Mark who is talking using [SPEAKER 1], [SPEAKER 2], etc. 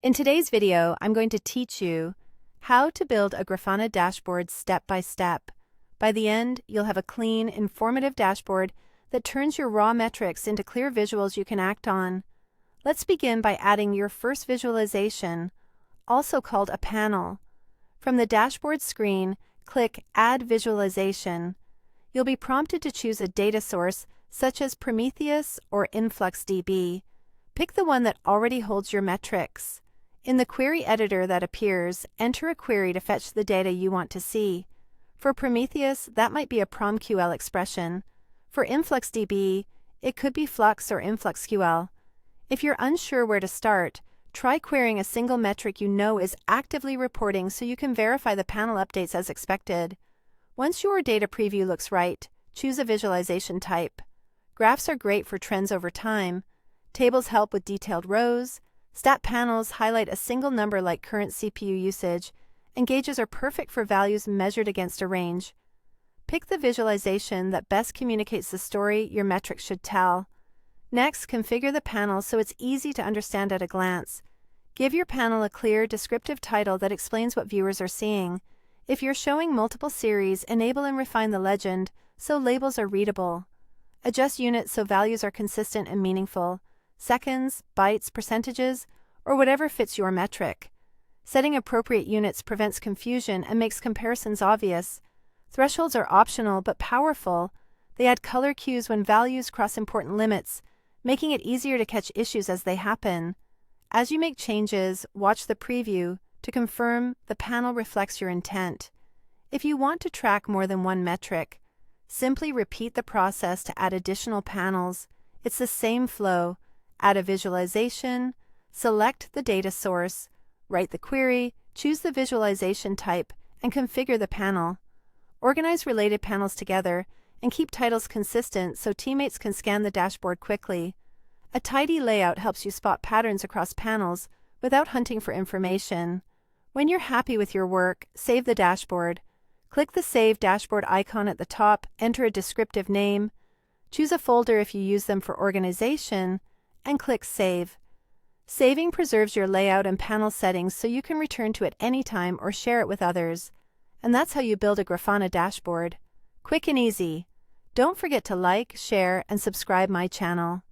[SPEAKER 1] In today's video, I'm going to teach you how to build a Grafana dashboard step by step. By the end, you'll have a clean, informative dashboard that turns your raw metrics into clear visuals you can act on. Let's begin by adding your first visualization, also called a panel. From the dashboard screen, click Add Visualization. You'll be prompted to choose a data source such as Prometheus or InfluxDB. Pick the one that already holds your metrics. In the query editor that appears, enter a query to fetch the data you want to see. For Prometheus, that might be a PromQL expression. For InfluxDB, it could be Flux or InfluxQL. If you're unsure where to start, try querying a single metric you know is actively reporting so you can verify the panel updates as expected. Once your data preview looks right, choose a visualization type. Graphs are great for trends over time. Tables help with detailed rows. Stat panels highlight a single number like current CPU usage, and gauges are perfect for values measured against a range. Pick the visualization that best communicates the story your metrics should tell. Next, configure the panel so it's easy to understand at a glance. Give your panel a clear, descriptive title that explains what viewers are seeing. If you're showing multiple series, enable and refine the legend so labels are readable. Adjust units so values are consistent and meaningful. Seconds, bytes, percentages, or whatever fits your metric. Setting appropriate units prevents confusion and makes comparisons obvious. Thresholds are optional but powerful. They add color cues when values cross important limits, making it easier to catch issues as they happen. As you make changes, watch the preview to confirm the panel reflects your intent. If you want to track more than one metric, simply repeat the process to add additional panels. It's the same flow. Add a visualization, select the data source, write the query, choose the visualization type, and configure the panel. Organize related panels together and keep titles consistent so teammates can scan the dashboard quickly. A tidy layout helps you spot patterns across panels without hunting for information. When you're happy with your work, save the dashboard. Click the Save Dashboard icon at the top, enter a descriptive name, choose a folder if you use them for organization, and click Save. Saving preserves your layout and panel settings so you can return to it anytime or share it with others. And that's how you build a Grafana dashboard. Quick and easy. Don't forget to like, share, and subscribe my channel.